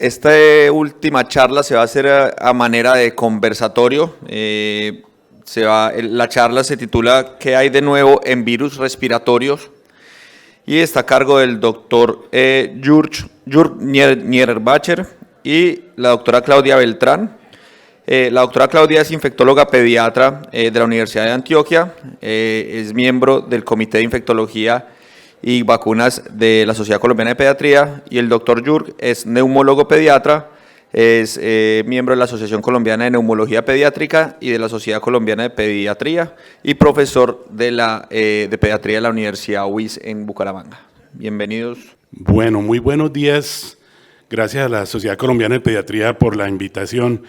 Esta última charla se va a hacer a manera de conversatorio. La charla se titula ¿Qué hay de nuevo en virus respiratorios? Y está a cargo del doctor Jürg Niederbacher y la doctora Claudia Beltrán. La doctora Claudia es infectóloga pediatra de la Universidad de Antioquia, es miembro del Comité de Infectología y Vacunas de la Sociedad Colombiana de Pediatría, y el doctor Jürg es neumólogo pediatra, es miembro de la Asociación Colombiana de Neumología Pediátrica y de la Sociedad Colombiana de Pediatría y profesor de pediatría de la Universidad UIS en Bucaramanga. Bienvenidos. Bueno, muy buenos días. Gracias a la Sociedad Colombiana de Pediatría por la invitación.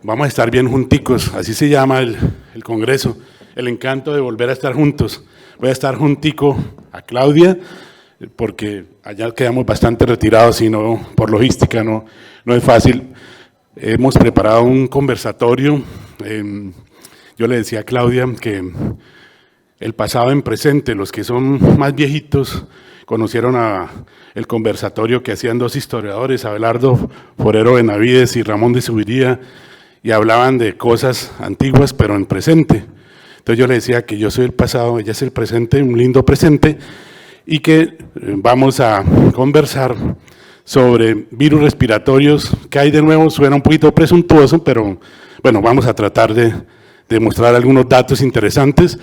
Vamos a estar bien junticos, así se llama el congreso, el encanto de volver a estar juntos. Voy a estar juntico a Claudia, porque allá quedamos bastante retirados y no, por logística no es fácil. Hemos preparado un conversatorio. Yo le decía a Claudia que el pasado en presente, los que son más viejitos, conocieron el conversatorio que hacían dos historiadores, Abelardo Forero Benavides y Ramón de Subiría, y hablaban de cosas antiguas, pero en presente. Entonces yo le decía que yo soy el pasado, ella es el presente, un lindo presente, y que vamos a conversar sobre virus respiratorios. ¿Qué hay de nuevo? Suena un poquito presuntuoso, pero bueno, vamos a tratar de mostrar algunos datos interesantes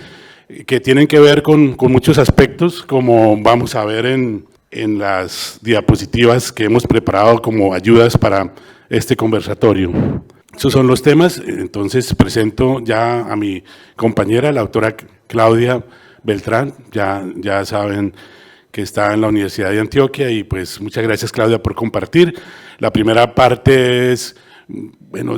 que tienen que ver con muchos aspectos, como vamos a ver en las diapositivas que hemos preparado como ayudas para este conversatorio. Esos son los temas. Entonces presento ya a mi compañera, la doctora Claudia Beltrán. Ya saben que está en la Universidad de Antioquia, y pues muchas gracias, Claudia, por compartir. La primera parte es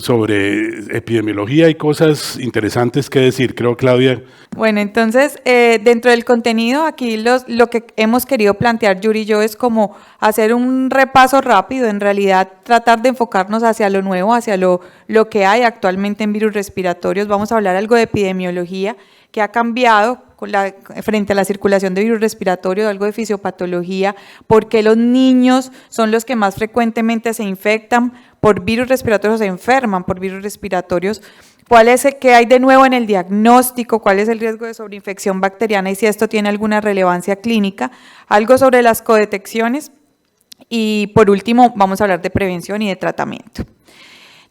sobre epidemiología y cosas interesantes que decir, creo, Claudia. Bueno, entonces, dentro del contenido, aquí lo que hemos querido plantear, Yuri y yo, es como hacer un repaso rápido, en realidad tratar de enfocarnos hacia lo nuevo, hacia lo que hay actualmente en virus respiratorios. Vamos a hablar algo de epidemiología, que ha cambiado frente a la circulación de virus respiratorio, algo de fisiopatología, porque los niños son los que más frecuentemente se infectan por virus respiratorios, se enferman por virus respiratorios. ¿Qué hay de nuevo en el diagnóstico? ¿Cuál es el riesgo de sobreinfección bacteriana y si esto tiene alguna relevancia clínica? Algo sobre las codetecciones y por último vamos a hablar de prevención y de tratamiento.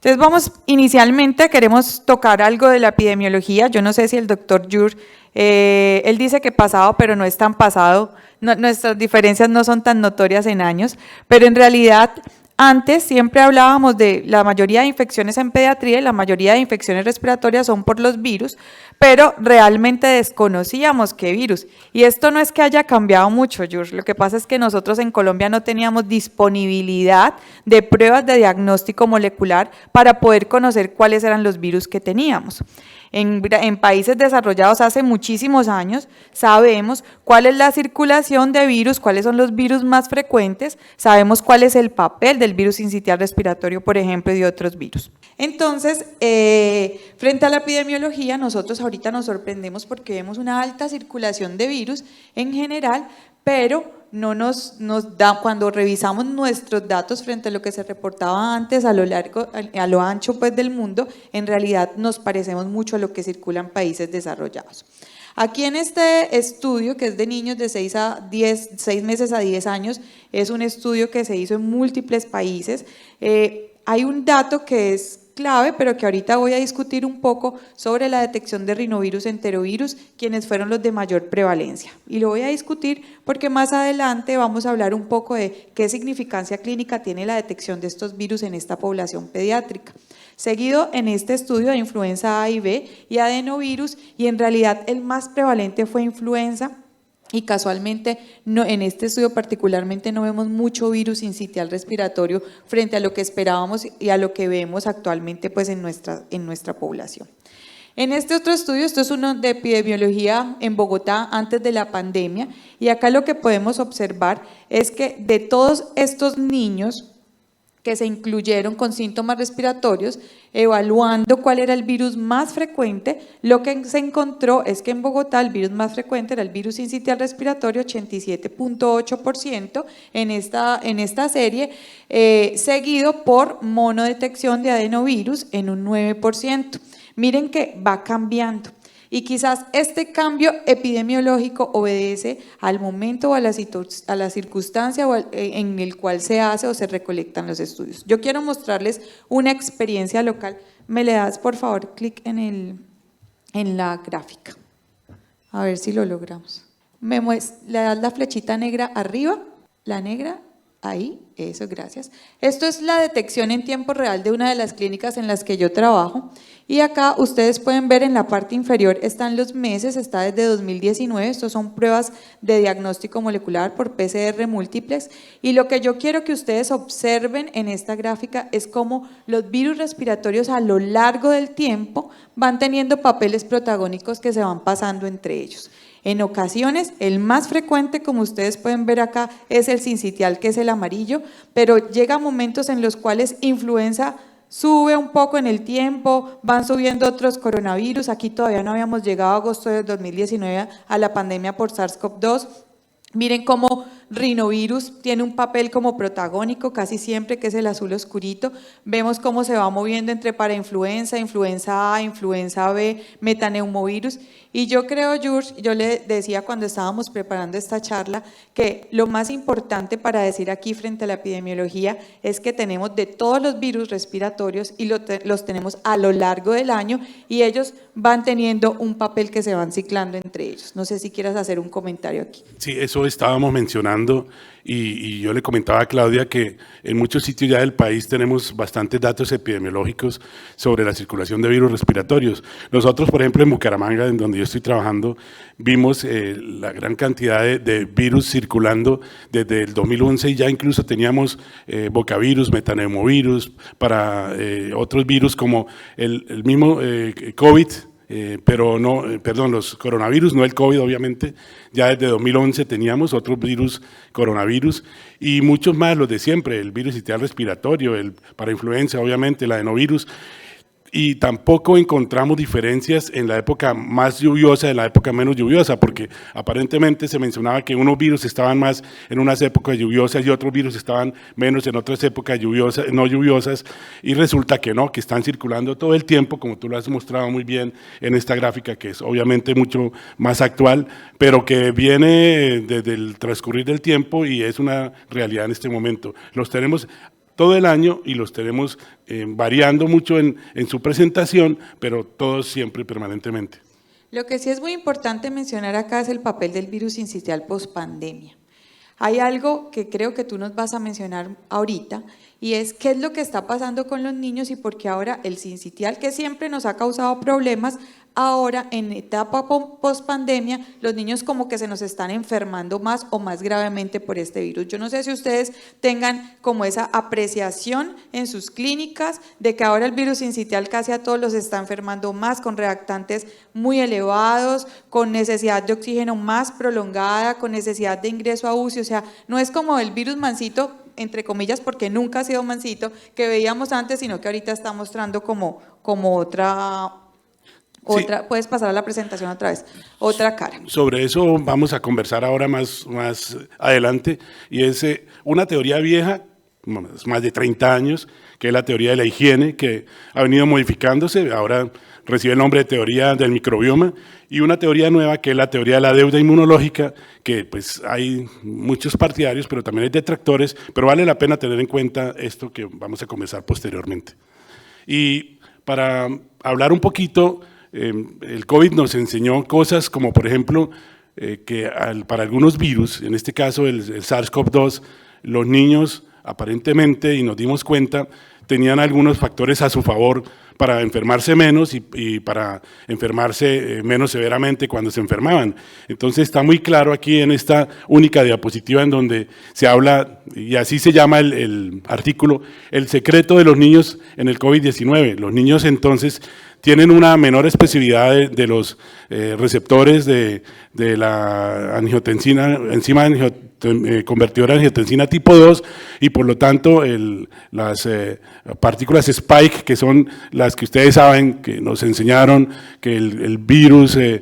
Entonces inicialmente queremos tocar algo de la epidemiología. Yo no sé si el doctor Jürg, él dice que pasado, pero no es tan pasado, nuestras diferencias no son tan notorias en años, pero en realidad antes siempre hablábamos de la mayoría de infecciones en pediatría y la mayoría de infecciones respiratorias son por los virus, pero realmente desconocíamos qué virus. Y esto no es que haya cambiado mucho, Jürg, lo que pasa es que nosotros en Colombia no teníamos disponibilidad de pruebas de diagnóstico molecular para poder conocer cuáles eran los virus que teníamos. En países desarrollados hace muchísimos años sabemos cuál es la circulación de virus, cuáles son los virus más frecuentes, sabemos cuál es el papel del virus sincitial respiratorio, por ejemplo, y de otros virus. Entonces, frente a la epidemiología, nosotros ahorita nos sorprendemos porque vemos una alta circulación de virus en general, pero no nos da, cuando revisamos nuestros datos frente a lo que se reportaba antes a lo ancho pues del mundo, en realidad nos parecemos mucho a lo que circula en países desarrollados. Aquí en este estudio, que es de niños de 6 meses a 10 años, es un estudio que se hizo en múltiples países. Hay un dato que es clave, pero que ahorita voy a discutir un poco sobre la detección de rinovirus enterovirus, quienes fueron los de mayor prevalencia. Y lo voy a discutir porque más adelante vamos a hablar un poco de qué significancia clínica tiene la detección de estos virus en esta población pediátrica. Seguido en este estudio de influenza A y B y adenovirus, y en realidad el más prevalente fue influenza. Y casualmente, en este estudio particularmente no vemos mucho virus sincitial respiratorio frente a lo que esperábamos y a lo que vemos actualmente pues, en nuestra población. En este otro estudio, esto es uno de epidemiología en Bogotá antes de la pandemia, y acá lo que podemos observar es que de todos estos niños que se incluyeron con síntomas respiratorios, evaluando cuál era el virus más frecuente. Lo que se encontró es que en Bogotá el virus más frecuente era el virus sincitial respiratorio, 87.8% en esta serie, seguido por monodetección de adenovirus en un 9%. Miren que va cambiando. Y quizás este cambio epidemiológico obedece al momento o a la circunstancia en el cual se hace o se recolectan los estudios. Yo quiero mostrarles una experiencia local. ¿Me le das, por favor, clic en la gráfica? A ver si lo logramos. Le das la flechita negra arriba, la negra, ahí, eso, gracias. Esto es la detección en tiempo real de una de las clínicas en las que yo trabajo. Y acá ustedes pueden ver en la parte inferior están los meses, está desde 2019, estos son pruebas de diagnóstico molecular por PCR múltiples, y lo que yo quiero que ustedes observen en esta gráfica es cómo los virus respiratorios a lo largo del tiempo van teniendo papeles protagónicos que se van pasando entre ellos. En ocasiones, el más frecuente, como ustedes pueden ver acá, es el sincitial, que es el amarillo, pero llega momentos en los cuales influenza sube un poco en el tiempo, van subiendo otros coronavirus. Aquí todavía no habíamos llegado a agosto de 2019 a la pandemia por SARS-CoV-2. Miren cómo rinovirus tiene un papel como protagónico casi siempre, que es el azul oscurito. Vemos cómo se va moviendo entre parainfluenza, influenza A, influenza B, metaneumovirus. Y yo creo, George, yo le decía cuando estábamos preparando esta charla, que lo más importante para decir aquí frente a la epidemiología es que tenemos de todos los virus respiratorios y los tenemos a lo largo del año, y ellos van teniendo un papel que se van ciclando entre ellos. No sé si quieras hacer un comentario aquí. Sí, eso estábamos mencionando, y yo le comentaba a Claudia que en muchos sitios ya del país tenemos bastantes datos epidemiológicos sobre la circulación de virus respiratorios. Nosotros, por ejemplo, en Bucaramanga, en donde yo estoy trabajando, vimos la gran cantidad de virus circulando desde el 2011, y ya incluso teníamos bocavirus, metaneumovirus, para otros virus como el mismo COVID, pero no, perdón, los coronavirus, no el COVID obviamente. Ya desde 2011 teníamos otros virus, coronavirus, y muchos más, los de siempre, el virus sincitial respiratorio, el parainfluenza obviamente, el adenovirus. Y tampoco encontramos diferencias en la época más lluviosa y en la época menos lluviosa, porque aparentemente se mencionaba que unos virus estaban más en unas épocas lluviosas y otros virus estaban menos en otras épocas lluviosas, no lluviosas, y resulta que no, que están circulando todo el tiempo, como tú lo has mostrado muy bien en esta gráfica, que es obviamente mucho más actual, pero que viene desde el transcurrir del tiempo y es una realidad en este momento. Los tenemos todo el año y los tenemos variando mucho en su presentación, pero todos siempre permanentemente. Lo que sí es muy importante mencionar acá es el papel del virus sincitial pospandemia. Hay algo que creo que tú nos vas a mencionar ahorita, y es qué es lo que está pasando con los niños y por qué ahora el sincitial, que siempre nos ha causado problemas, ahora en etapa pospandemia los niños como que se nos están enfermando más o más gravemente por este virus. Yo no sé si ustedes tengan como esa apreciación en sus clínicas de que ahora el virus sincitial casi a todos los está enfermando más, con reactantes muy elevados, con necesidad de oxígeno más prolongada, con necesidad de ingreso a UCI. O sea, no es como el virus mansito, entre comillas, porque nunca ha sido mansito, que veíamos antes, sino que ahorita está mostrando como otra, Sí. puedes pasar a la presentación otra vez, otra cara. Sobre eso vamos a conversar ahora más adelante, y es una teoría vieja, más de 30 años, que es la teoría de la higiene, que ha venido modificándose, ahora recibe el nombre de teoría del microbioma, y una teoría nueva que es la teoría de la deuda inmunológica, que pues hay muchos partidarios, pero también hay detractores, pero vale la pena tener en cuenta esto que vamos a conversar posteriormente. Y para hablar un poquito, el COVID nos enseñó cosas como, por ejemplo, que para algunos virus, en este caso el SARS-CoV-2, los niños aparentemente, y nos dimos cuenta, tenían algunos factores a su favor para enfermarse menos y para enfermarse menos severamente cuando se enfermaban. Entonces está muy claro aquí en esta única diapositiva en donde se habla, y así se llama el artículo, el secreto de los niños en el COVID-19. Los niños entonces tienen una menor expresividad de los receptores de la angiotensina, enzima convertidora de angiotensina tipo 2 y por lo tanto las partículas spike, que son las que ustedes saben, que nos enseñaron que el virus se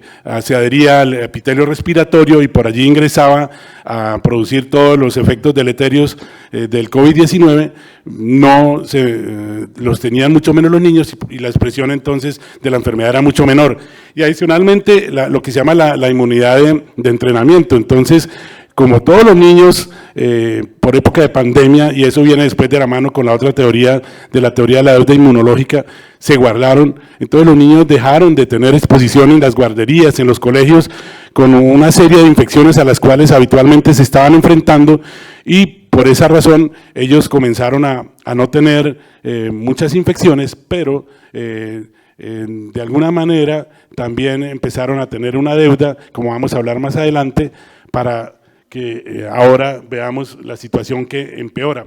adhería al epitelio respiratorio y por allí ingresaba a producir todos los efectos deleterios del COVID-19, no los tenían mucho menos los niños y la expresión entonces de la enfermedad era mucho menor. Y adicionalmente lo que se llama la inmunidad de entrenamiento. Entonces, como todos los niños por época de pandemia, y eso viene después de la mano con la otra teoría, de la teoría de la deuda inmunológica, se guardaron, entonces los niños dejaron de tener exposición en las guarderías, en los colegios, con una serie de infecciones a las cuales habitualmente se estaban enfrentando y por esa razón ellos comenzaron a no tener muchas infecciones, pero de alguna manera también empezaron a tener una deuda, como vamos a hablar más adelante, para que ahora veamos la situación que empeora.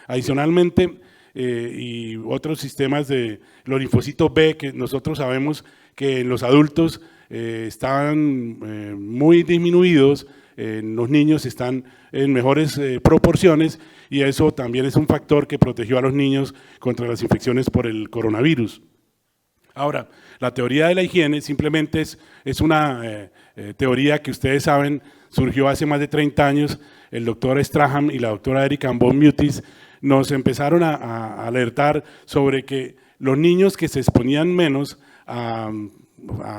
Adicionalmente, y otros sistemas de los linfocitos B, que nosotros sabemos que en los adultos estaban muy disminuidos, en los niños están en mejores proporciones y eso también es un factor que protegió a los niños contra las infecciones por el coronavirus. Ahora, la teoría de la higiene simplemente es una teoría que ustedes saben surgió hace más de 30 años. El doctor Strahan y la doctora Erika von Mutis nos empezaron a alertar sobre que los niños que se exponían menos a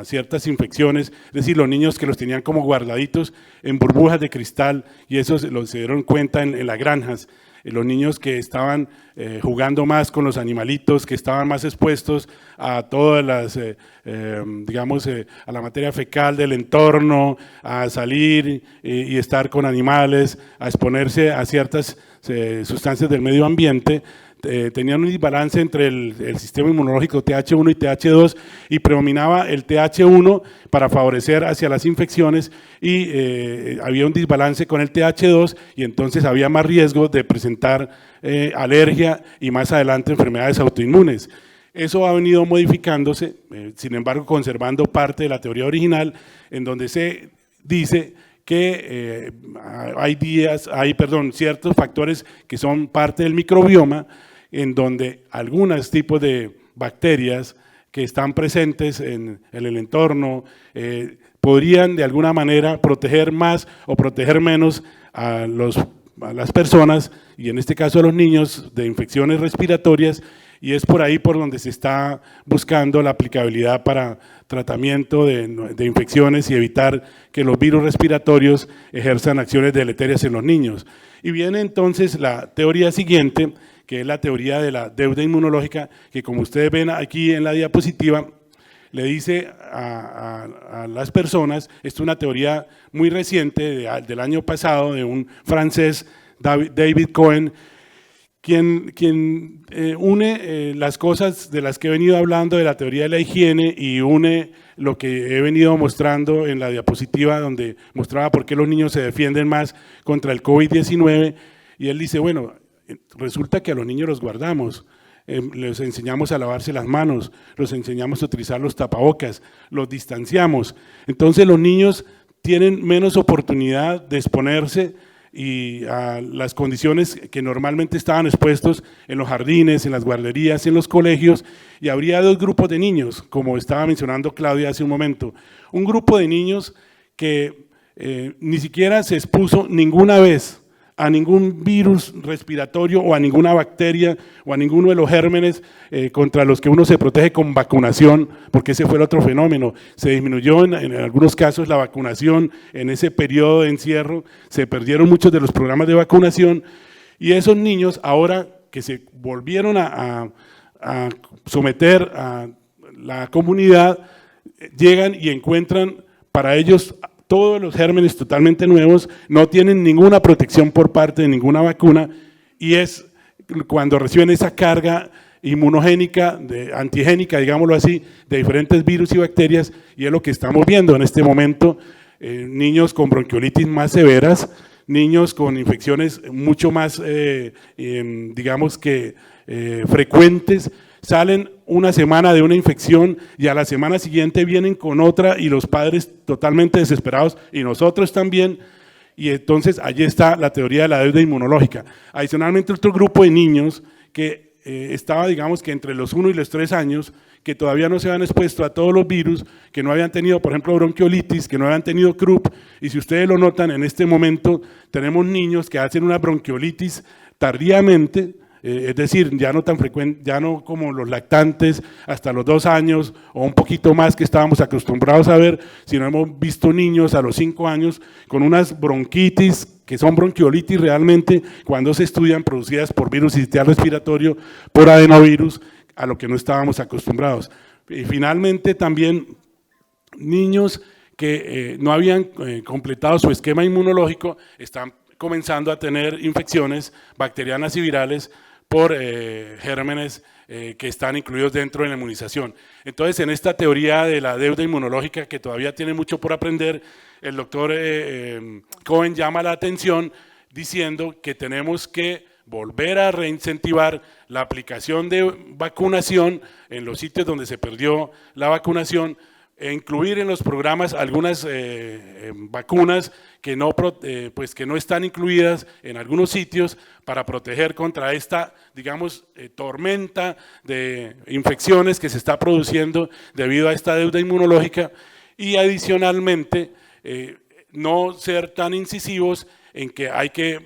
ciertas infecciones, es decir, los niños que los tenían como guardaditos en burbujas de cristal, y eso se dieron cuenta en las granjas, los niños que estaban jugando más con los animalitos, que estaban más expuestos a todas las, digamos, a la materia fecal del entorno, a salir y estar con animales, a exponerse a ciertas sustancias del medio ambiente, tenían un desbalance entre el sistema inmunológico TH1 y TH2 y predominaba el TH1 para favorecer hacia las infecciones y había un desbalance con el TH2 y entonces había más riesgo de presentar alergia y más adelante enfermedades autoinmunes. Eso ha venido modificándose, sin embargo conservando parte de la teoría original en donde se dice que hay ciertos factores que son parte del microbioma en donde algunos tipos de bacterias que están presentes en el entorno podrían de alguna manera proteger más o proteger menos a las personas y en este caso a los niños de infecciones respiratorias y es por ahí por donde se está buscando la aplicabilidad para tratamiento de infecciones y evitar que los virus respiratorios ejerzan acciones deleterias en los niños. Y viene entonces la teoría siguiente, que es la teoría de la deuda inmunológica, que como ustedes ven aquí en la diapositiva, le dice a las personas, esto es una teoría muy reciente del año pasado de un francés, David Cohen, quien une las cosas de las que he venido hablando de la teoría de la higiene y une lo que he venido mostrando en la diapositiva donde mostraba por qué los niños se defienden más contra el COVID-19 y él dice, bueno, resulta que a los niños los guardamos, les enseñamos a lavarse las manos, los enseñamos a utilizar los tapabocas, los distanciamos, entonces los niños tienen menos oportunidad de exponerse y a las condiciones que normalmente estaban expuestos en los jardines, en las guarderías, en los colegios, y habría dos grupos de niños, como estaba mencionando Claudia hace un momento. Un grupo de niños que ni siquiera se expuso ninguna vez a ningún virus respiratorio o a ninguna bacteria o a ninguno de los gérmenes contra los que uno se protege con vacunación, porque ese fue el otro fenómeno. Se disminuyó en algunos casos la vacunación en ese periodo de encierro, se perdieron muchos de los programas de vacunación y esos niños ahora que se volvieron a someter a la comunidad, llegan y encuentran para ellos todos los gérmenes totalmente nuevos, no tienen ninguna protección por parte de ninguna vacuna y es cuando reciben esa carga inmunogénica, antigénica, digámoslo así, de diferentes virus y bacterias y es lo que estamos viendo en este momento, niños con bronquiolitis más severas, niños con infecciones mucho más, digamos que frecuentes, salen una semana de una infección y a la semana siguiente vienen con otra y los padres totalmente desesperados y nosotros también y entonces allí está la teoría de la deuda inmunológica. Adicionalmente, otro grupo de niños que estaba, digamos, que entre los 1 y los 3 años, que todavía no se habían expuesto a todos los virus, que no habían tenido, por ejemplo, bronquiolitis, que no habían tenido croup, y si ustedes lo notan, en este momento tenemos niños que hacen una bronquiolitis tardíamente, es decir, ya no tan frecuente, ya no como los lactantes hasta los 2 años o un poquito más que estábamos acostumbrados a ver, sino hemos visto niños a los 5 años con unas bronquitis que son bronquiolitis realmente cuando se estudian producidas por virus sincitial respiratorio, por adenovirus, a lo que no estábamos acostumbrados. Y finalmente también niños que no habían completado su esquema inmunológico están comenzando a tener infecciones bacterianas y virales por gérmenes que están incluidos dentro de la inmunización. Entonces, en esta teoría de la deuda inmunológica, que todavía tiene mucho por aprender, el doctor Cohen llama la atención diciendo que tenemos que volver a reincentivar la aplicación de vacunación en los sitios donde se perdió la vacunación, e incluir en los programas algunas vacunas que no están incluidas en algunos sitios para proteger contra esta, digamos, tormenta de infecciones que se está produciendo debido a esta deuda inmunológica, y adicionalmente no ser tan incisivos en que hay que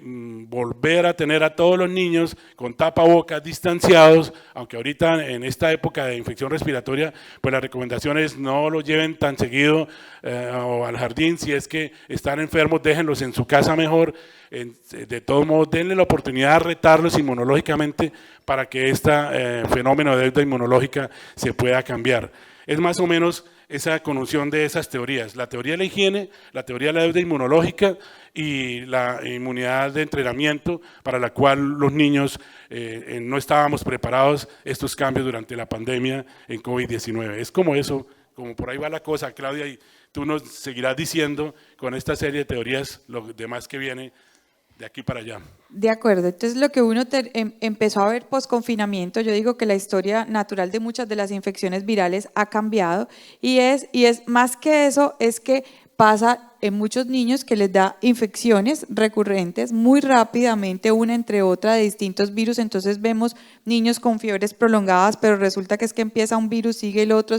volver a tener a todos los niños con tapabocas distanciados, aunque ahorita en esta época de infección respiratoria, pues la recomendación es no lo lleven tan seguido o al jardín. Si es que están enfermos, déjenlos en su casa mejor. De todos modos, denle la oportunidad de retarlos inmunológicamente para que este fenómeno de deuda inmunológica se pueda cambiar. Es más o menos esa conjunción de esas teorías, la teoría de la higiene, la teoría de la deuda inmunológica y la inmunidad de entrenamiento, para la cual los niños no estábamos preparados estos cambios durante la pandemia en COVID-19. Es como eso, como por ahí va la cosa, Claudia, y tú nos seguirás diciendo con esta serie de teorías lo demás que viene de aquí para allá. De acuerdo, entonces lo que uno empezó a ver post-confinamiento, yo digo que la historia natural de muchas de las infecciones virales ha cambiado y es más que eso, es que pasa en muchos niños que les da infecciones recurrentes muy rápidamente, una entre otra de distintos virus. Entonces vemos niños con fiebres prolongadas, pero resulta que es que empieza un virus, sigue el otro,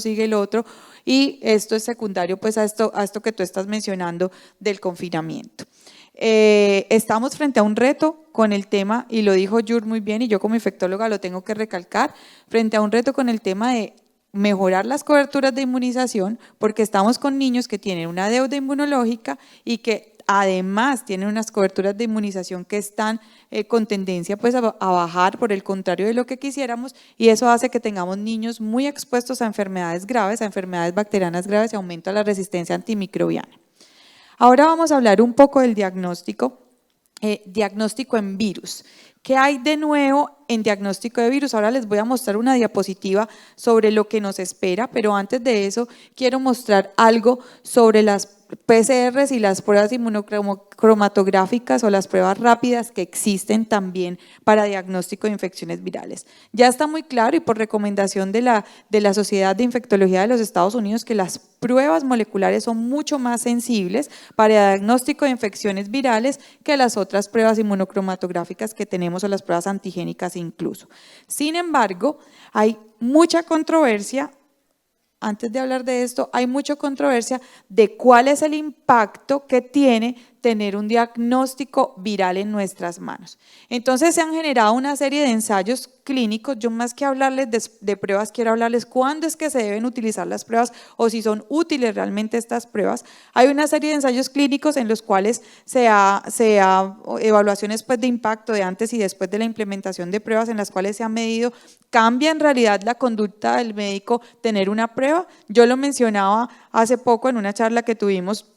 y esto es secundario pues a esto que tú estás mencionando del confinamiento. Estamos frente a un reto con el tema, y lo dijo Yur muy bien, y yo como infectóloga lo tengo que recalcar, frente a un reto con el tema de mejorar las coberturas de inmunización, porque estamos con niños que tienen una deuda inmunológica y que además tienen unas coberturas de inmunización que están con tendencia pues a bajar, por el contrario de lo que quisiéramos, y eso hace que tengamos niños muy expuestos a enfermedades graves, a enfermedades bacterianas graves, y aumenta la resistencia antimicrobiana. Ahora vamos a hablar un poco del diagnóstico en virus. ¿Qué hay de nuevo en diagnóstico de virus? Ahora les voy a mostrar una diapositiva sobre lo que nos espera, pero antes de eso quiero mostrar algo sobre las PCRs y las pruebas inmunocromatográficas o las pruebas rápidas que existen también para diagnóstico de infecciones virales. Ya está muy claro, y por recomendación de la Sociedad de Infectología de los Estados Unidos, que las pruebas moleculares son mucho más sensibles para diagnóstico de infecciones virales que las otras pruebas inmunocromatográficas que tenemos, o las pruebas antigénicas incluso. Sin embargo, hay mucha controversia. Antes de hablar de esto, hay mucha controversia de cuál es el impacto que tiene tener un diagnóstico viral en nuestras manos. Entonces se han generado una serie de ensayos clínicos. Yo, más que hablarles de pruebas, quiero hablarles cuándo es que se deben utilizar las pruebas o si son útiles realmente estas pruebas. Hay una serie de ensayos clínicos en los cuales se ha evaluaciones pues de impacto de antes y después de la implementación de pruebas, en las cuales se ha medido, ¿cambia en realidad la conducta del médico tener una prueba? Yo lo mencionaba hace poco en una charla que tuvimos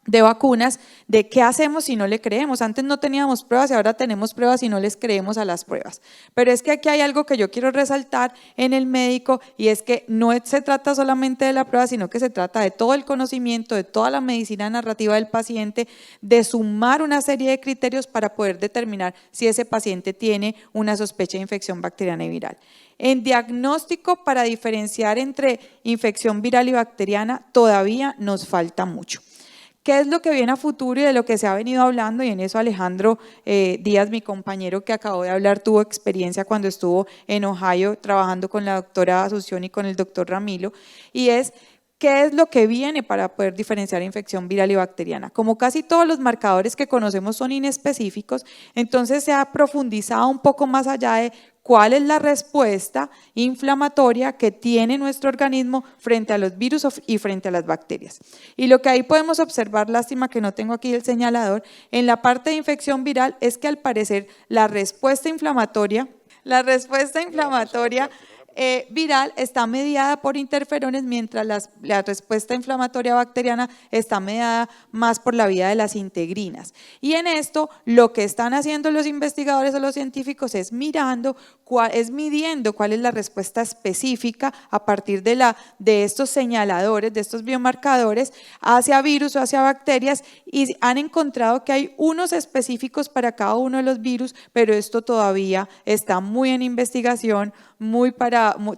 de vacunas, de qué hacemos si no le creemos. Antes no teníamos pruebas y ahora tenemos pruebas y no les creemos a las pruebas. Pero es que aquí hay algo que yo quiero resaltar en el médico, y es que no se trata solamente de la prueba, sino que se trata de todo el conocimiento, de toda la medicina narrativa del paciente, de sumar una serie de criterios para poder determinar si ese paciente tiene una sospecha de infección bacteriana y viral. En diagnóstico, para diferenciar entre infección viral y bacteriana, todavía nos falta mucho. ¿Qué es lo que viene a futuro y de lo que se ha venido hablando? Y en eso Alejandro Díaz, mi compañero que acabó de hablar, tuvo experiencia cuando estuvo en Ohio trabajando con la doctora Asunción y con el doctor Ramilo, y es ¿qué es lo que viene para poder diferenciar infección viral y bacteriana? Como casi todos los marcadores que conocemos son inespecíficos, entonces se ha profundizado un poco más allá de cuál es la respuesta inflamatoria que tiene nuestro organismo frente a los virus y frente a las bacterias. Y lo que ahí podemos observar, lástima que no tengo aquí el señalador, en la parte de infección viral es que al parecer la respuesta inflamatoria viral está mediada por interferones, mientras la respuesta inflamatoria bacteriana está mediada más por la vía de las integrinas. Y en esto lo que están haciendo los investigadores o los científicos es midiendo cuál es la respuesta específica a partir de estos señaladores, de estos biomarcadores hacia virus o hacia bacterias, y han encontrado que hay unos específicos para cada uno de los virus, pero esto todavía está muy en investigación,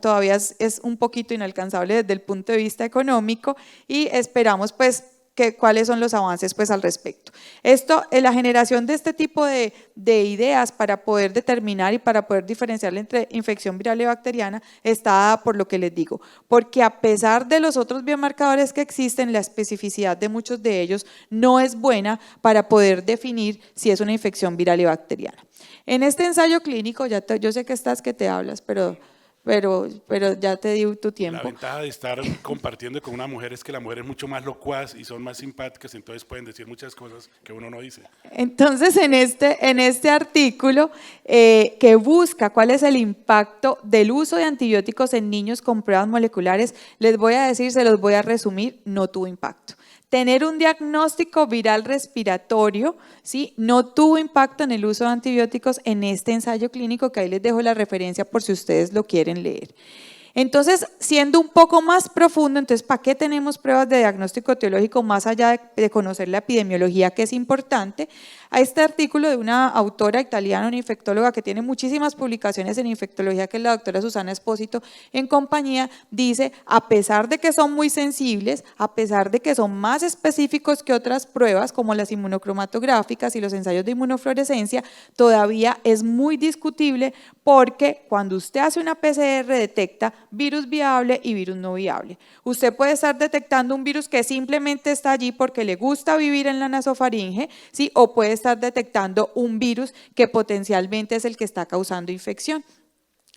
todavía es un poquito inalcanzable desde el punto de vista económico, y esperamos pues cuáles son los avances pues al respecto. La generación de este tipo de ideas para poder determinar y para poder diferenciar entre infección viral y bacteriana está dada por lo que les digo, porque a pesar de los otros biomarcadores que existen, la especificidad de muchos de ellos no es buena para poder definir si es una infección viral y bacteriana. En este ensayo clínico, yo sé que que te hablas, pero ya te di tu tiempo. La ventaja de estar compartiendo con una mujer es que la mujer es mucho más locuaz y son más simpáticas, entonces pueden decir muchas cosas que uno no dice. Entonces, en este artículo que busca cuál es el impacto del uso de antibióticos en niños con pruebas moleculares, les voy a decir, se los voy a resumir, no tuvo impacto. Tener un diagnóstico viral respiratorio, ¿sí?, no tuvo impacto en el uso de antibióticos en este ensayo clínico, que ahí les dejo la referencia por si ustedes lo quieren leer. Entonces, siendo un poco más profundo, entonces, ¿para qué tenemos pruebas de diagnóstico etiológico más allá de conocer la epidemiología, que es importante? A este artículo de una autora italiana, una infectóloga que tiene muchísimas publicaciones en infectología, que es la doctora Susana Espósito en compañía, dice, a pesar de que son muy sensibles, a pesar de que son más específicos que otras pruebas como las inmunocromatográficas y los ensayos de inmunofluorescencia, todavía es muy discutible, porque cuando usted hace una PCR detecta virus viable y virus no viable. Usted puede estar detectando un virus que simplemente está allí porque le gusta vivir en la nasofaringe, ¿sí?, o puede estar detectando un virus que potencialmente es el que está causando infección.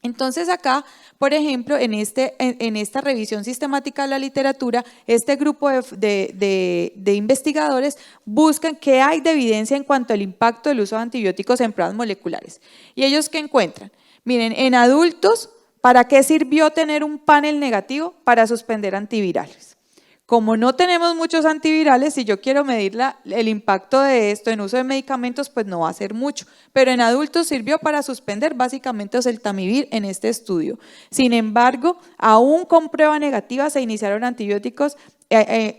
Entonces acá, por ejemplo, en esta revisión sistemática de la literatura, este grupo de investigadores buscan qué hay de evidencia en cuanto al impacto del uso de antibióticos en pruebas moleculares. ¿Y ellos qué encuentran? Miren, en adultos, ¿para qué sirvió tener un panel negativo? Para suspender antivirales. Como no tenemos muchos antivirales, si yo quiero medir el impacto de esto en uso de medicamentos, pues no va a ser mucho. Pero en adultos sirvió para suspender básicamente oseltamivir en este estudio. Sin embargo, aún con prueba negativa se iniciaron antibióticos,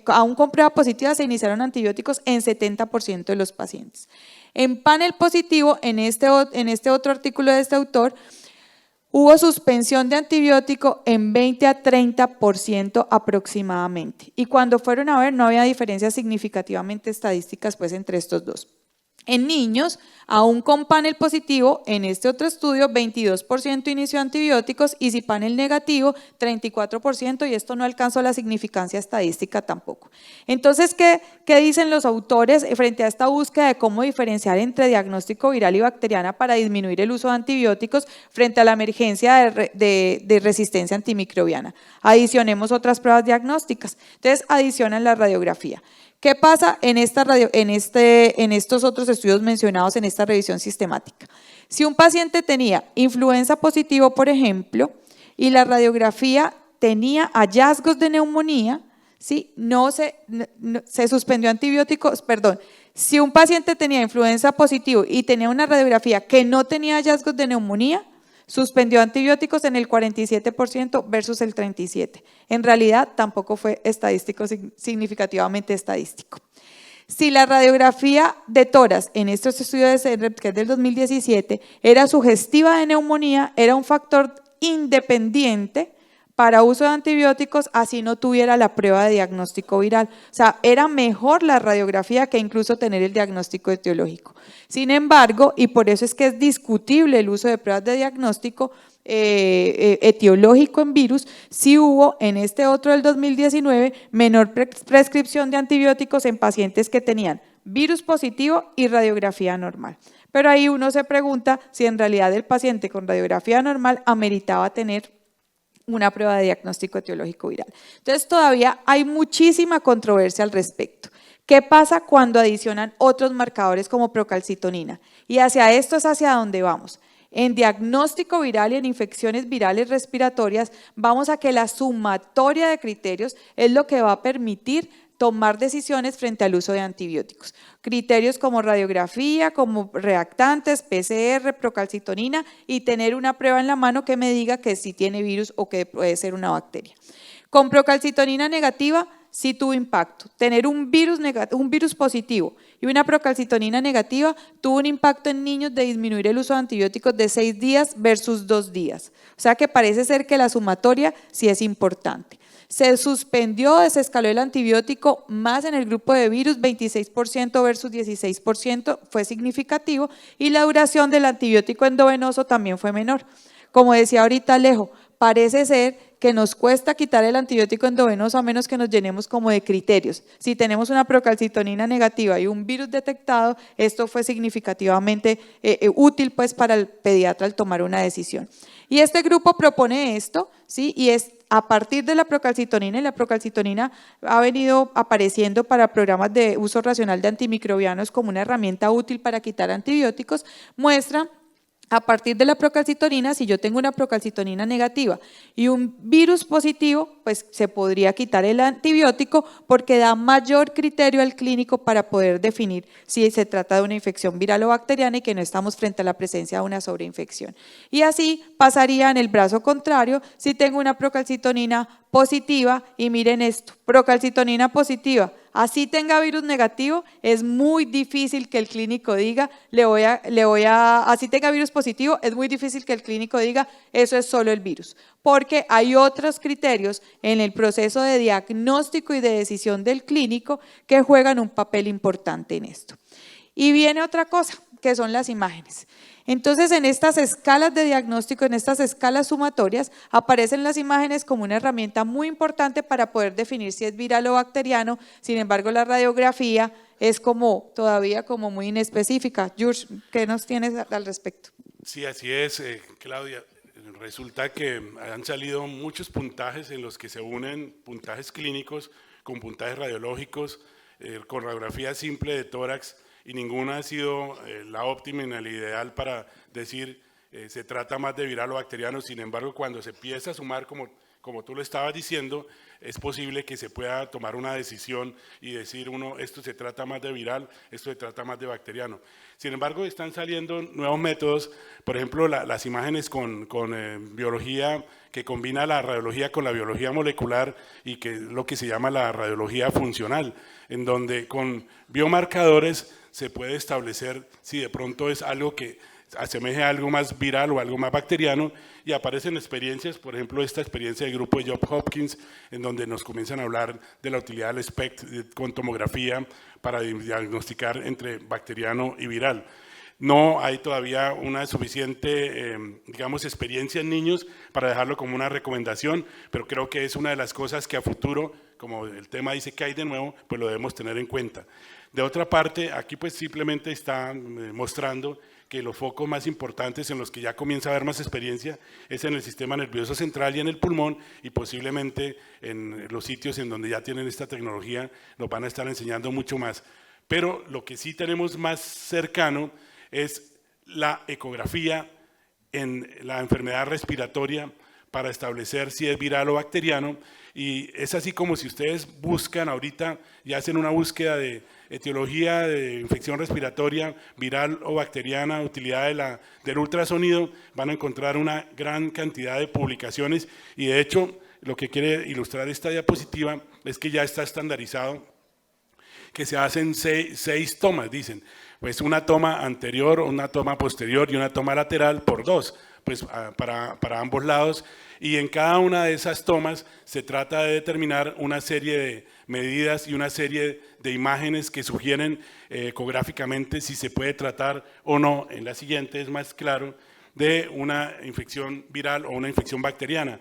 aún con prueba positiva se iniciaron antibióticos en 70% de los pacientes. En panel positivo, en este otro artículo de este autor, hubo suspensión de antibiótico en 20 a 30% aproximadamente. Y cuando fueron a ver, no había diferencias significativamente estadísticas pues entre estos dos. En niños, aún con panel positivo, en este otro estudio, 22% inició antibióticos, y si panel negativo, 34%, y esto no alcanzó la significancia estadística tampoco. Entonces, ¿qué dicen los autores frente a esta búsqueda de cómo diferenciar entre diagnóstico viral y bacteriana para disminuir el uso de antibióticos frente a la emergencia de resistencia antimicrobiana? Adicionemos otras pruebas diagnósticas. Entonces, adicionan la radiografía. ¿Qué pasa en estos otros estudios mencionados en esta revisión sistemática? Si un paciente tenía influenza positivo, por ejemplo, y la radiografía tenía hallazgos de neumonía, ¿sí?, se suspendió antibióticos, perdón. Si un paciente tenía influenza positivo y tenía una radiografía que no tenía hallazgos de neumonía, suspendió antibióticos en el 47% versus el 37%. En realidad tampoco fue significativamente estadístico. Si la radiografía de tórax en estos estudios de CENREP, que es del 2017, era sugestiva de neumonía, era un factor independiente para uso de antibióticos, así no tuviera la prueba de diagnóstico viral. O sea, era mejor la radiografía que incluso tener el diagnóstico etiológico. Sin embargo, y por eso es que es discutible el uso de pruebas de diagnóstico etiológico en virus, sí hubo en este otro del 2019 menor prescripción de antibióticos en pacientes que tenían virus positivo y radiografía normal. Pero ahí uno se pregunta si en realidad el paciente con radiografía normal ameritaba tener una prueba de diagnóstico etiológico viral. Entonces todavía hay muchísima controversia al respecto. ¿Qué pasa cuando adicionan otros marcadores como procalcitonina? Y hacia esto es hacia donde vamos. En diagnóstico viral y en infecciones virales respiratorias vamos a que la sumatoria de criterios es lo que va a permitir tomar decisiones frente al uso de antibióticos. Criterios como radiografía, como reactantes, PCR, procalcitonina y tener una prueba en la mano que me diga que sí tiene virus o que puede ser una bacteria. Con procalcitonina negativa sí tuvo impacto. Tener un virus positivo y una procalcitonina negativa tuvo un impacto en niños de disminuir el uso de antibióticos de 6 días versus 2 días. O sea que parece ser que la sumatoria sí es importante. Se suspendió, desescaló el antibiótico más en el grupo de virus, 26% versus 16%, fue significativo, y la duración del antibiótico endovenoso también fue menor. Como decía ahorita Alejo, parece ser que nos cuesta quitar el antibiótico endovenoso a menos que nos llenemos como de criterios. Si tenemos una procalcitonina negativa y un virus detectado, esto fue significativamente útil pues para el pediatra al tomar una decisión. Y este grupo propone esto, ¿sí? Y es a partir de la procalcitonina, y la procalcitonina ha venido apareciendo para programas de uso racional de antimicrobianos como una herramienta útil para quitar antibióticos, muestra a partir de la procalcitonina, si yo tengo una procalcitonina negativa y un virus positivo, pues se podría quitar el antibiótico porque da mayor criterio al clínico para poder definir si se trata de una infección viral o bacteriana y que no estamos frente a la presencia de una sobreinfección. Y así pasaría en el brazo contrario si tengo una procalcitonina positiva y miren esto, procalcitonina positiva, así tenga virus negativo, es muy difícil que el clínico diga, así tenga virus positivo, es muy difícil que el clínico diga, eso es solo el virus, porque hay otros criterios en el proceso de diagnóstico y de decisión del clínico que juegan un papel importante en esto. Y viene otra cosa, que son las imágenes. Entonces, en estas escalas de diagnóstico, en estas escalas sumatorias, aparecen las imágenes como una herramienta muy importante para poder definir si es viral o bacteriano. Sin embargo, la radiografía es todavía como muy inespecífica. George, ¿qué nos tienes al respecto? Sí, así es, Claudia. Resulta que han salido muchos puntajes en los que se unen puntajes clínicos con puntajes radiológicos, con radiografía simple de tórax, y ninguna ha sido la óptima y la ideal para decir se trata más de viral o bacteriano. Sin embargo, cuando se empieza a sumar, como tú lo estabas diciendo, es posible que se pueda tomar una decisión y decir esto se trata más de viral, esto se trata más de bacteriano. Sin embargo, están saliendo nuevos métodos, por ejemplo, las imágenes con biología, que combina la radiología con la biología molecular y que es lo que se llama la radiología funcional, en donde con biomarcadores se puede establecer si de pronto es algo que asemeje a algo más viral o algo más bacteriano, y aparecen experiencias, por ejemplo esta experiencia del grupo de Johns Hopkins, en donde nos comienzan a hablar de la utilidad del SPECT con tomografía para diagnosticar entre bacteriano y viral. No hay todavía una suficiente, digamos, experiencia en niños para dejarlo como una recomendación, pero creo que es una de las cosas que a futuro, como el tema dice que hay de nuevo, pues lo debemos tener en cuenta. De otra parte, aquí pues simplemente está mostrando que los focos más importantes en los que ya comienza a haber más experiencia es en el sistema nervioso central y en el pulmón, y posiblemente en los sitios en donde ya tienen esta tecnología nos van a estar enseñando mucho más. Pero lo que sí tenemos más cercano es la ecografía en la enfermedad respiratoria para establecer si es viral o bacteriano, y es así como si ustedes buscan ahorita y hacen una búsqueda de etiología de infección respiratoria, viral o bacteriana, utilidad del ultrasonido, van a encontrar una gran cantidad de publicaciones, y de hecho lo que quiere ilustrar esta diapositiva es que ya está estandarizado que se hacen 6 tomas, dicen, pues una toma anterior, una toma posterior y una toma lateral por 2, pues, para ambos lados, y en cada una de esas tomas se trata de determinar una serie de medidas y una serie de imágenes que sugieren ecográficamente si se puede tratar o no. En la siguiente es más claro, de una infección viral o una infección bacteriana.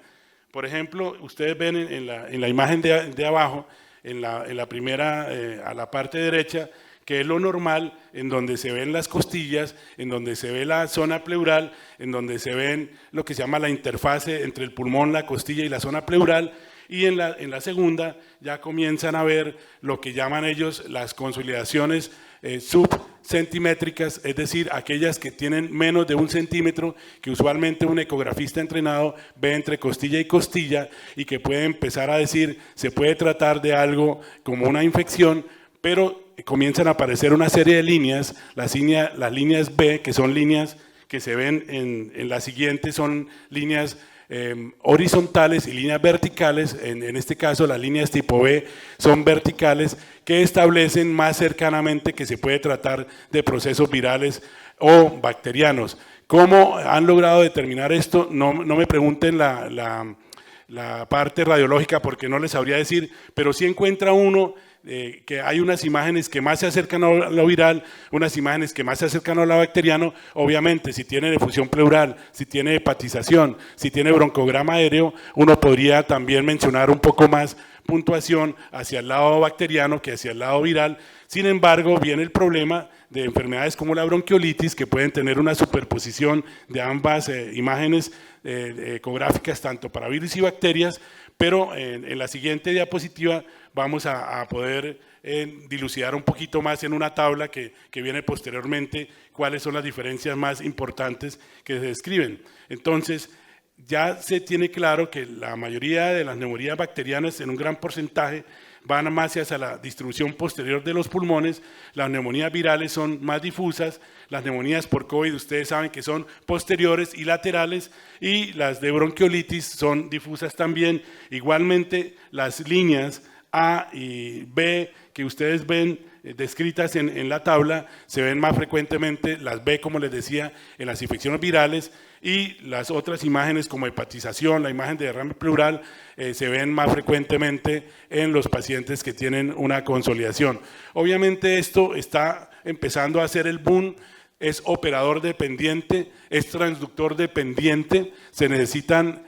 Por ejemplo, ustedes ven en la imagen de abajo, en la primera, a la parte derecha, que es lo normal, en donde se ven las costillas, en donde se ve la zona pleural, en donde se ven lo que se llama la interfase entre el pulmón, la costilla y la zona pleural, y en la segunda ya comienzan a ver lo que llaman ellos las consolidaciones subcentimétricas, es decir, aquellas que tienen menos de 1 centímetro, que usualmente un ecografista entrenado ve entre costilla y costilla, y que puede empezar a decir, se puede tratar de algo como una infección, pero comienzan a aparecer una serie de líneas, las líneas B, que son líneas que se ven en la siguiente, son líneas horizontales y líneas verticales. En este caso las líneas tipo B son verticales, que establecen más cercanamente que se puede tratar de procesos virales o bacterianos. ¿Cómo han logrado determinar esto? No me pregunten la parte radiológica, porque no les sabría decir, pero sí encuentra uno que hay unas imágenes que más se acercan a lo viral, unas imágenes que más se acercan a lo bacteriano. Obviamente, si tiene difusión pleural, si tiene hepatización, si tiene broncograma aéreo, uno podría también mencionar un poco más puntuación hacia el lado bacteriano que hacia el lado viral. Sin embargo, viene el problema de enfermedades como la bronquiolitis, que pueden tener una superposición de ambas imágenes ecográficas, tanto para virus y bacterias, pero en la siguiente diapositiva vamos a poder dilucidar un poquito más en una tabla que viene posteriormente cuáles son las diferencias más importantes que se describen. Entonces, ya se tiene claro que la mayoría de las neumonías bacterianas, en un gran porcentaje, van más hacia la distribución posterior de los pulmones. Las neumonías virales son más difusas, las neumonías por COVID ustedes saben que son posteriores y laterales, y las de bronquiolitis son difusas también. Igualmente, las líneas A y B que ustedes ven descritas en la tabla, se ven más frecuentemente las B, como les decía, en las infecciones virales, y las otras imágenes como hepatización, la imagen de derrame pleural, se ven más frecuentemente en los pacientes que tienen una consolidación. Obviamente esto está empezando a hacer el boom, es operador dependiente, es transductor dependiente, se necesitan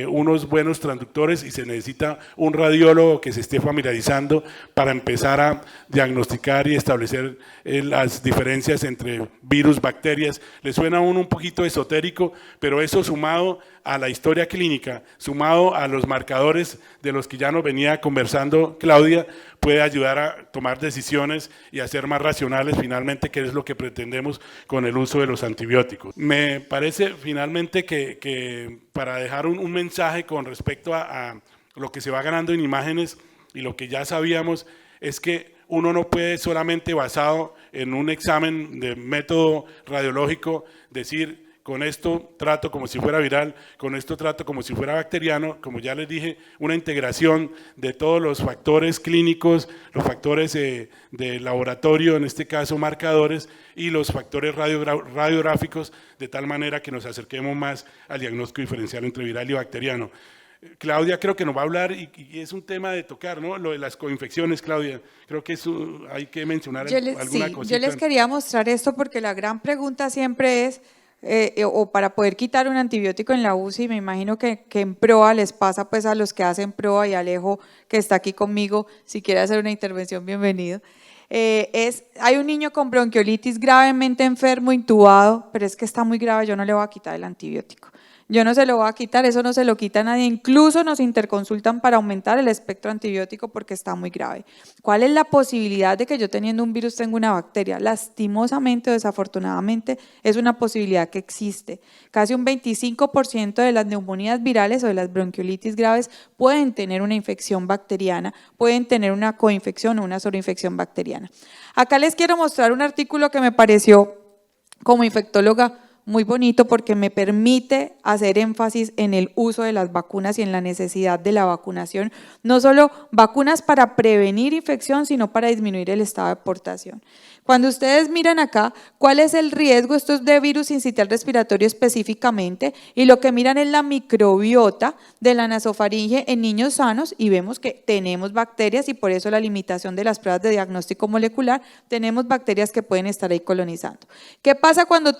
unos buenos transductores y se necesita un radiólogo que se esté familiarizando para empezar a diagnosticar y establecer las diferencias entre virus, bacterias. Le suena a uno un poquito esotérico, pero eso sumado a la historia clínica, sumado a los marcadores de los que ya nos venía conversando Claudia, puede ayudar a tomar decisiones y a ser más racionales finalmente, que es lo que pretendemos con el uso de los antibióticos. Me parece finalmente que para dejar un mensaje con respecto a lo que se va ganando en imágenes y lo que ya sabíamos, es que uno no puede solamente basado en un examen de método radiológico decir, con esto trato como si fuera viral, con esto trato como si fuera bacteriano. Como ya les dije, una integración de todos los factores clínicos, los factores de laboratorio, en este caso marcadores, y los factores radiográficos, de tal manera que nos acerquemos más al diagnóstico diferencial entre viral y bacteriano. Claudia creo que nos va a hablar, y es un tema de tocar, ¿no? Lo de las coinfecciones, Claudia, creo que eso hay que mencionar alguna cosita. Yo les quería mostrar esto porque la gran pregunta siempre es, o para poder quitar un antibiótico en la UCI, me imagino que en PROA les pasa pues a los que hacen PROA, y Alejo que está aquí conmigo, si quiere hacer una intervención, bienvenido. Hay un niño con bronquiolitis gravemente enfermo, intubado, pero es que está muy grave, yo no le voy a quitar el antibiótico. Yo no se lo voy a quitar, eso no se lo quita a nadie, incluso nos interconsultan para aumentar el espectro antibiótico porque está muy grave. ¿Cuál es la posibilidad de que yo teniendo un virus tenga una bacteria? Lastimosamente o desafortunadamente es una posibilidad que existe. Casi un 25% de las neumonías virales o de las bronquiolitis graves pueden tener una infección bacteriana, pueden tener una coinfección o una sobreinfección bacteriana. Acá les quiero mostrar un artículo que me pareció como infectóloga muy bonito porque me permite hacer énfasis en el uso de las vacunas y en la necesidad de la vacunación, no solo vacunas para prevenir infección, sino para disminuir el estado de portación. Cuando ustedes miran acá, ¿cuál es el riesgo? Esto es de virus sincitial respiratorio específicamente, y lo que miran es la microbiota de la nasofaringe en niños sanos, y vemos que tenemos bacterias, y por eso la limitación de las pruebas de diagnóstico molecular, tenemos bacterias que pueden estar ahí colonizando. ¿Qué pasa cuando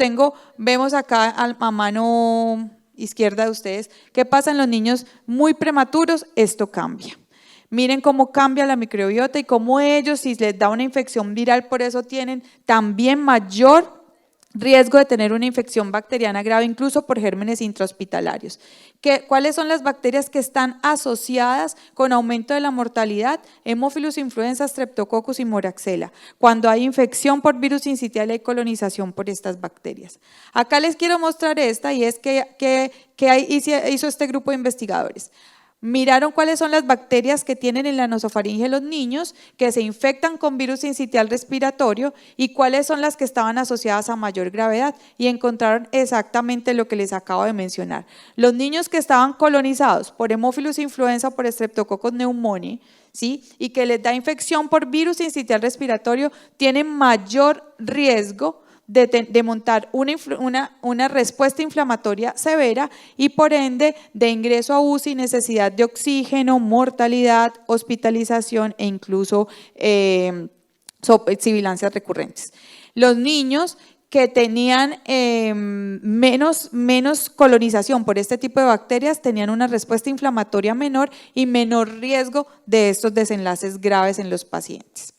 vemos acá a mano izquierda de ustedes, qué pasa en los niños muy prematuros? Esto cambia. Miren cómo cambia la microbiota y cómo ellos, si les da una infección viral, por eso tienen también mayor riesgo de tener una infección bacteriana grave, incluso por gérmenes intrahospitalarios. ¿Cuáles son las bacterias que están asociadas con aumento de la mortalidad? Haemophilus influenza, Streptococcus y Moraxella. Cuando hay infección por virus sincitial hay colonización por estas bacterias. Acá les quiero mostrar esta, y es que hizo este grupo de investigadores. Miraron cuáles son las bacterias que tienen en la nasofaringe los niños que se infectan con virus sincitial respiratorio y cuáles son las que estaban asociadas a mayor gravedad, y encontraron exactamente lo que les acabo de mencionar. Los niños que estaban colonizados por Haemophilus influenza o por Streptococcus pneumoniae, ¿sí?, y que les da infección por virus sincitial respiratorio, tienen mayor riesgo de montar una respuesta inflamatoria severa y por ende de ingreso a UCI, necesidad de oxígeno, mortalidad, hospitalización e incluso sibilancias recurrentes. Los niños que tenían menos colonización por este tipo de bacterias tenían una respuesta inflamatoria menor y menor riesgo de estos desenlaces graves en los pacientes.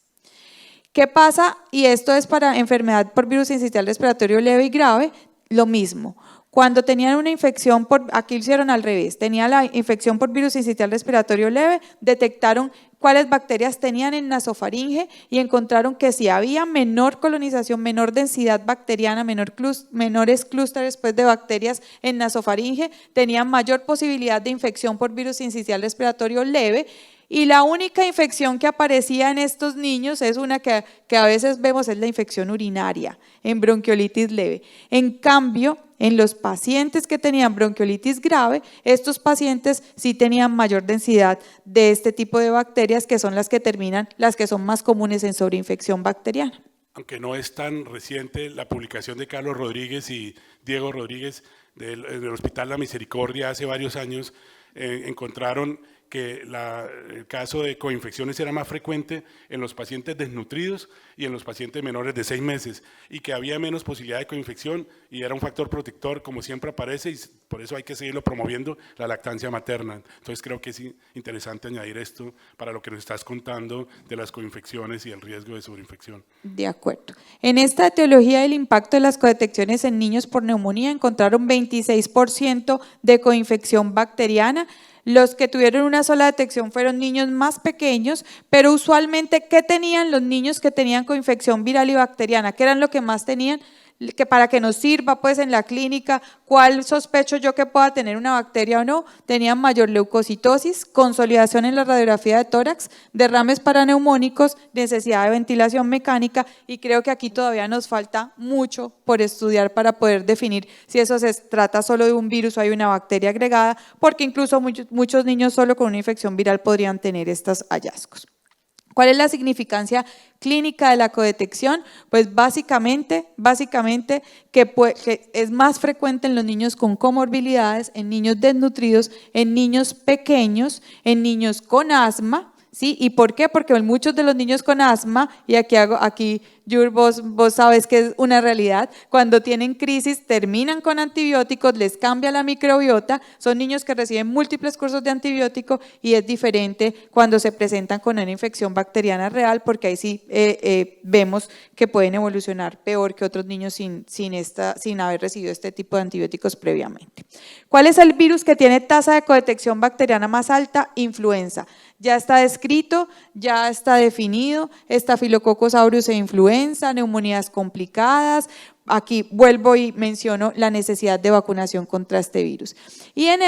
¿Qué pasa? Y esto es para enfermedad por virus sincitial respiratorio leve y grave, lo mismo. Cuando tenían una infección aquí lo hicieron al revés, tenía la infección por virus sincitial respiratorio leve, detectaron cuáles bacterias tenían en nasofaringe y encontraron que si había menor colonización, menor densidad bacteriana, menores clústeres de bacterias en nasofaringe, tenían mayor posibilidad de infección por virus sincitial respiratorio leve. Y la única infección que aparecía en estos niños es una que a veces vemos, es la infección urinaria en bronquiolitis leve. En cambio, en los pacientes que tenían bronquiolitis grave, estos pacientes sí tenían mayor densidad de este tipo de bacterias, que son las que son más comunes en sobreinfección bacteriana. Aunque no es tan reciente, la publicación de Carlos Rodríguez y Diego Rodríguez del Hospital La Misericordia hace varios años encontraron que el caso de coinfecciones era más frecuente en los pacientes desnutridos y en los pacientes menores de 6 meses, y que había menos posibilidad de coinfección y era un factor protector, como siempre aparece, y por eso hay que seguirlo promoviendo, la lactancia materna. Entonces creo que es interesante añadir esto para lo que nos estás contando de las coinfecciones y el riesgo de sobreinfección. De acuerdo. En esta etiología del impacto de las codetecciones en niños por neumonía encontraron 26% de coinfección bacteriana. Los que tuvieron una sola detección fueron niños más pequeños, pero usualmente, ¿qué tenían los niños que tenían coinfección viral y bacteriana? ¿Qué eran lo que más tenían? Que para que nos sirva pues en la clínica, ¿cuál sospecho yo que pueda tener una bacteria o no? Tenían mayor leucocitosis, consolidación en la radiografía de tórax, derrames paraneumónicos, necesidad de ventilación mecánica, y creo que aquí todavía nos falta mucho por estudiar para poder definir si eso se trata solo de un virus o hay una bacteria agregada, porque incluso muchos niños solo con una infección viral podrían tener estos hallazgos. ¿Cuál es la significancia clínica de la codetección? Pues básicamente que es más frecuente en los niños con comorbilidades, en niños desnutridos, en niños pequeños, en niños con asma, ¿sí? ¿Y por qué? Porque muchos de los niños con asma, y aquí Yur, vos sabes que es una realidad, cuando tienen crisis terminan con antibióticos, les cambia la microbiota, son niños que reciben múltiples cursos de antibiótico, y es diferente cuando se presentan con una infección bacteriana real, porque ahí sí vemos que pueden evolucionar peor que otros niños sin haber recibido este tipo de antibióticos previamente. ¿Cuál es el virus que tiene tasa de codetección bacteriana más alta? Influenza. Ya está descrito, ya está definido, Staphylococcus aureus e influenza, neumonías complicadas. Aquí vuelvo y menciono la necesidad de vacunación contra este virus. Y en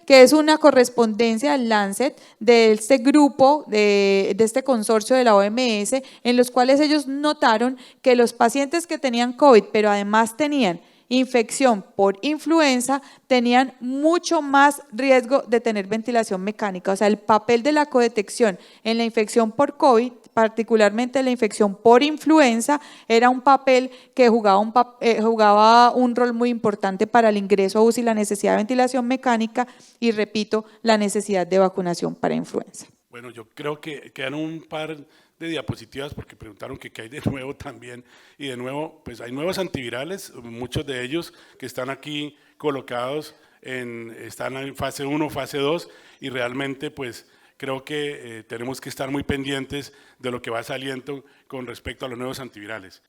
que es una correspondencia al Lancet de este grupo, de este consorcio de la OMS, en los cuales ellos notaron que los pacientes que tenían COVID, pero además tenían infección por influenza tenían mucho más riesgo de tener ventilación mecánica. O sea, el papel de la codetección en la infección por COVID, particularmente la infección por influenza, era un papel que jugaba un rol muy importante para el ingreso a UCI, la necesidad de ventilación mecánica y, repito, la necesidad de vacunación para influenza. Bueno, yo creo que quedan un par de diapositivas porque preguntaron que qué hay de nuevo también. Y de nuevo, pues hay nuevos antivirales, muchos de ellos que están aquí colocados, están en fase 1, fase 2, y realmente pues creo que tenemos que estar muy pendientes de lo que va saliendo con respecto a los nuevos antivirales.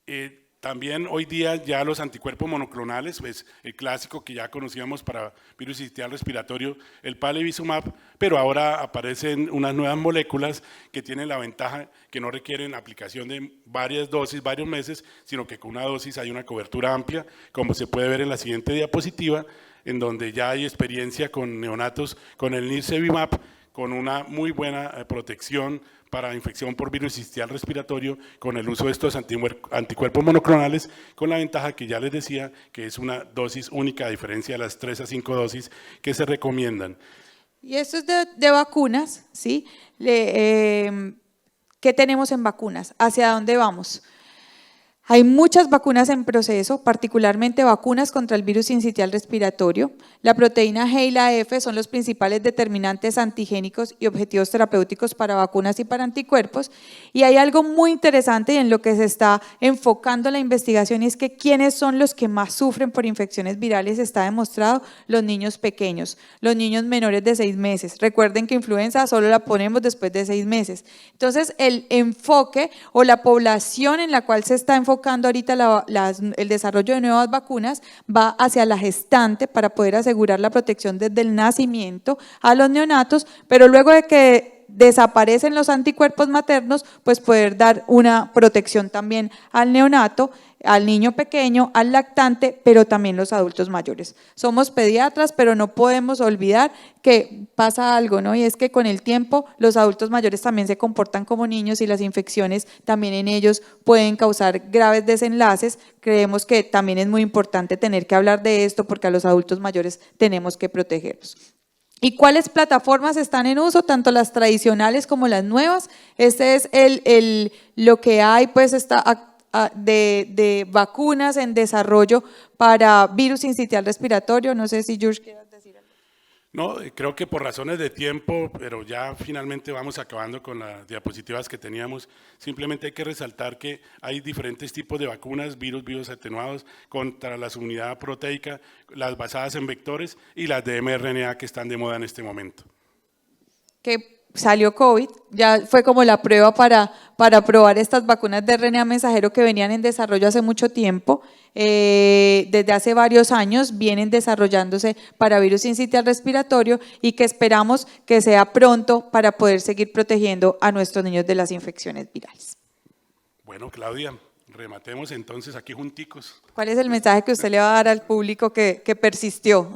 También hoy día ya los anticuerpos monoclonales, pues el clásico que ya conocíamos para virus sincitial respiratorio, el palivizumab, pero ahora aparecen unas nuevas moléculas que tienen la ventaja que no requieren aplicación de varias dosis, varios meses, sino que con una dosis hay una cobertura amplia, como se puede ver en la siguiente diapositiva, en donde ya hay experiencia con neonatos con el nirsevimab, con una muy buena protección para infección por virus sincitial respiratorio con el uso de estos anticuerpos monoclonales, con la ventaja que ya les decía, que es una dosis única a diferencia de las 3 a 5 dosis que se recomiendan. Y esto es de vacunas, ¿sí? ¿Qué tenemos en vacunas? ¿Hacia dónde vamos? Hay muchas vacunas en proceso, particularmente vacunas contra el virus sincitial respiratorio. La proteína G y la F son los principales determinantes antigénicos y objetivos terapéuticos para vacunas y para anticuerpos. Y hay algo muy interesante en lo que se está enfocando la investigación, y es que quiénes son los que más sufren por infecciones virales. Está demostrado: los niños pequeños, los niños menores de 6 meses. Recuerden que influenza solo la ponemos después de 6 meses. Entonces, el enfoque o la población en la cual se está enfocando ahorita el desarrollo de nuevas vacunas va hacia la gestante para poder asegurar la protección desde el nacimiento a los neonatos, pero luego de que desaparecen los anticuerpos maternos, pues poder dar una protección también al neonato, al niño pequeño, al lactante, pero también los adultos mayores. Somos pediatras, pero no podemos olvidar que pasa algo, ¿no? Y es que con el tiempo los adultos mayores también se comportan como niños y las infecciones también en ellos pueden causar graves desenlaces. Creemos que también es muy importante tener que hablar de esto porque a los adultos mayores tenemos que protegerlos. ¿Y cuáles plataformas están en uso? Tanto las tradicionales como las nuevas. Este es lo que hay, pues está de vacunas en desarrollo para virus sincitial respiratorio. No sé si George quieras decir algo. No, creo que por razones de tiempo, pero ya finalmente vamos acabando con las diapositivas que teníamos. Simplemente hay que resaltar que hay diferentes tipos de vacunas, virus atenuados contra la subunidad proteica, las basadas en vectores y las de mRNA que están de moda en este momento. Que salió COVID, ya fue como la prueba para probar estas vacunas de RNA mensajero que venían en desarrollo hace mucho tiempo. Desde hace varios años vienen desarrollándose para virus sincitial respiratorio y que esperamos que sea pronto para poder seguir protegiendo a nuestros niños de las infecciones virales. Bueno, Claudia, rematemos entonces aquí junticos. ¿Cuál es el mensaje que usted le va a dar al público que persistió?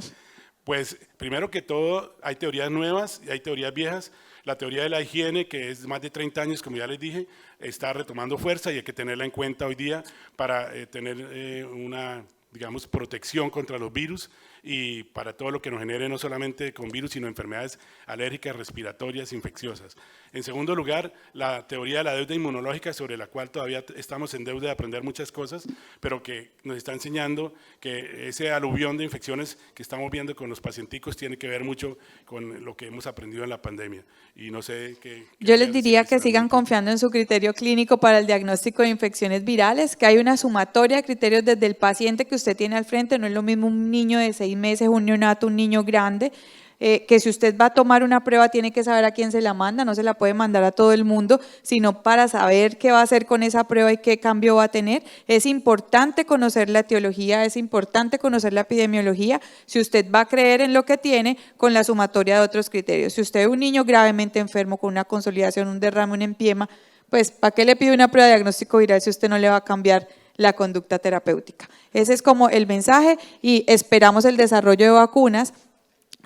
Pues primero que todo hay teorías nuevas y hay teorías viejas. La teoría de la higiene, que es más de 30 años, como ya les dije, está retomando fuerza y hay que tenerla en cuenta hoy día para tener una, digamos, protección contra los virus y para todo lo que nos genere no solamente con virus, sino enfermedades alérgicas, respiratorias, infecciosas. En segundo lugar, la teoría de la deuda inmunológica, sobre la cual todavía estamos en deuda de aprender muchas cosas, pero que nos está enseñando que ese aluvión de infecciones que estamos viendo con los pacienticos tiene que ver mucho con lo que hemos aprendido en la pandemia. Y no sé qué… Yo les diría que sigan confiando en su criterio clínico para el diagnóstico de infecciones virales, que hay una sumatoria de criterios desde el paciente que usted tiene al frente. No es lo mismo un niño de 6 meses, un neonato, un niño grande, que si usted va a tomar una prueba tiene que saber a quién se la manda, no se la puede mandar a todo el mundo, sino para saber qué va a hacer con esa prueba y qué cambio va a tener. Es importante conocer la etiología, es importante conocer la epidemiología, si usted va a creer en lo que tiene con la sumatoria de otros criterios. Si usted es un niño gravemente enfermo con una consolidación, un derrame, un empiema, pues ¿para qué le pide una prueba de diagnóstico viral si usted no le va a cambiar la conducta terapéutica? Ese es como el mensaje y esperamos el desarrollo de vacunas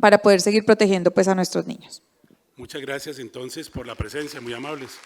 para poder seguir protegiendo pues a nuestros niños. Muchas gracias entonces por la presencia, muy amables.